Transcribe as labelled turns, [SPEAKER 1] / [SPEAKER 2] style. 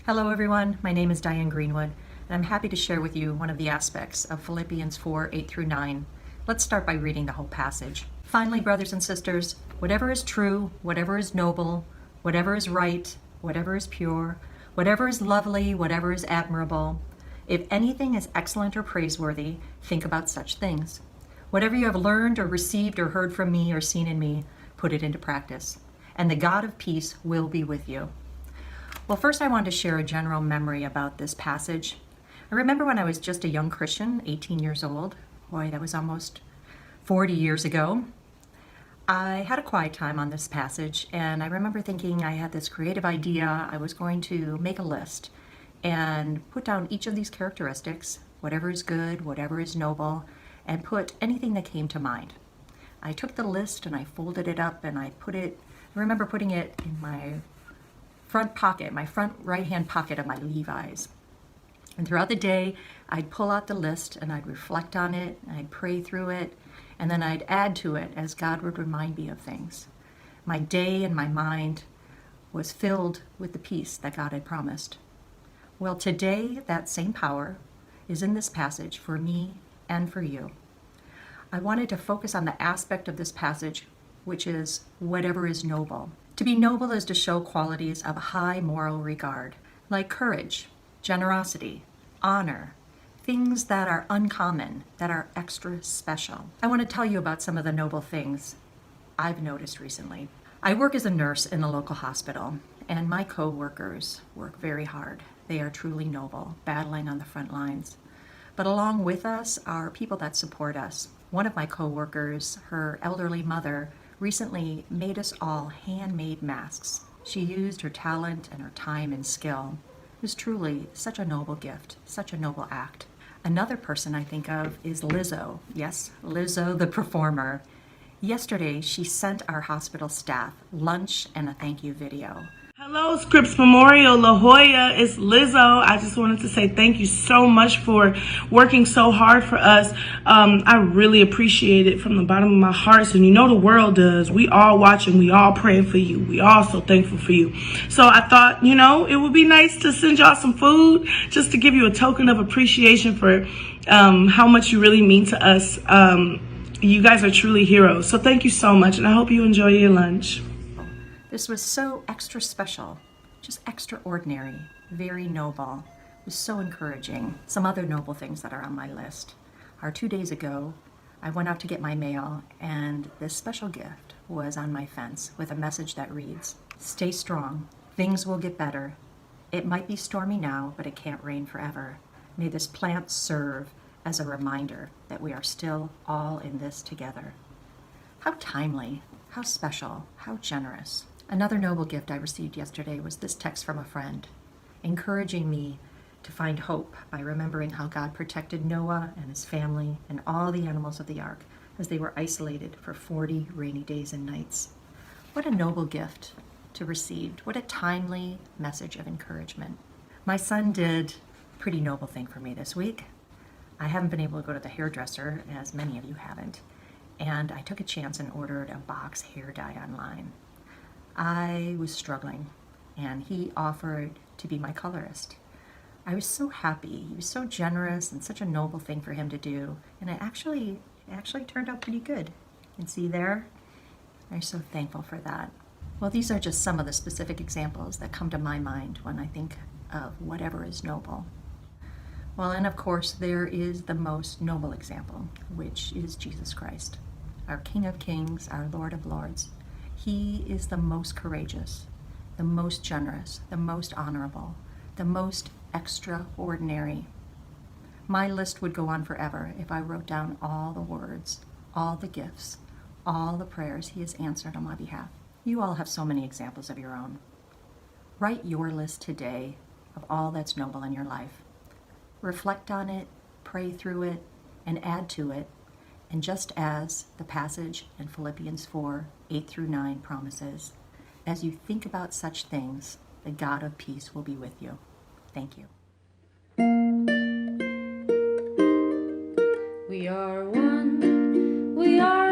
[SPEAKER 1] Hello everyone, my name is Diane Greenwood, and I'm happy to share with you one of the aspects of Philippians 4, 8 through 9. Let's start by reading the whole passage. Finally, brothers and sisters, whatever is true, whatever is noble, whatever is right, whatever is pure, whatever is lovely, whatever is admirable, if anything is excellent or praiseworthy, think about such things. Whatever you have learned or received or heard from me or seen in me, put it into practice, and the God of peace will be with you. Well, first I want to share a general memory about this passage. I remember when I was just a young Christian, 18 years old. Boy, that was almost 40 years ago. I had a quiet time on this passage, and I remember thinking I had this creative idea. I was going to make a list and put down each of these characteristics, whatever is good, whatever is noble, and put anything that came to mind. I took the list and I folded it up and I remember putting it in my front pocket, my front right-hand pocket of my Levi's. And throughout the day, I'd pull out the list and I'd reflect on it, and I'd pray through it, and then I'd add to it as God would remind me of things. My day and my mind was filled with the peace that God had promised. Well, today, that same power is in this passage for me and for you. I wanted to focus on the aspect of this passage, which is whatever is noble. To be noble is to show qualities of high moral regard, like courage, generosity, honor, things that are uncommon, that are extra special. I want to tell you about some of the noble things I've noticed recently. I work as a nurse in a local hospital, and my co-workers work very hard. They are truly noble, battling on the front lines. But along with us are people that support us. One of my co-workers, her elderly mother, recently made us all handmade masks. She used her talent and her time and skill. It was truly such a noble gift, such a noble act. Another person I think of is Lizzo. Yes, Lizzo the performer. Yesterday, she sent our hospital staff lunch and a thank you video.
[SPEAKER 2] Hello, Scripps Memorial, La Jolla. It's Lizzo. I just wanted to say thank you so much for working so hard for us. I really appreciate it from the bottom of my heart. And you know the world does. We all watching. We all praying for you. We all so thankful for you. So I thought, it would be nice to send y'all some food just to give you a token of appreciation for how much you really mean to us. You guys are truly heroes. So thank you so much. And I hope you enjoy your lunch.
[SPEAKER 1] This was so extra special, just extraordinary, very noble. It was so encouraging. Some other noble things that are on my list are 2 days ago, I went out to get my mail, and this special gift was on my fence with a message that reads, "Stay strong, things will get better. It might be stormy now, but it can't rain forever. May this plant serve as a reminder that we are still all in this together." How timely, how special, how generous. Another noble gift I received yesterday was this text from a friend, encouraging me to find hope by remembering how God protected Noah and his family and all the animals of the ark as they were isolated for 40 rainy days and nights. What a noble gift to receive. What a timely message of encouragement. My son did a pretty noble thing for me this week. I haven't been able to go to the hairdresser, as many of you haven't, and I took a chance and ordered a box hair dye online. I was struggling, and he offered to be my colorist. I was so happy. He was so generous, and such a noble thing for him to do, and it actually turned out pretty good. You can see there. I'm so thankful for that. Well, these are just some of the specific examples that come to my mind when I think of whatever is noble. Well, and of course, there is the most noble example, which is Jesus Christ, our King of Kings, our Lord of Lords. He is the most courageous, the most generous, the most honorable, the most extraordinary. My list would go on forever if I wrote down all the words, all the gifts, all the prayers he has answered on my behalf. You all have so many examples of your own. Write your list today of all that's noble in your life. Reflect on it, pray through it, and add to it. And just as the passage in Philippians 4, 8 through 9 promises, as you think about such things, the God of peace will be with you. Thank you.
[SPEAKER 3] We are one, we are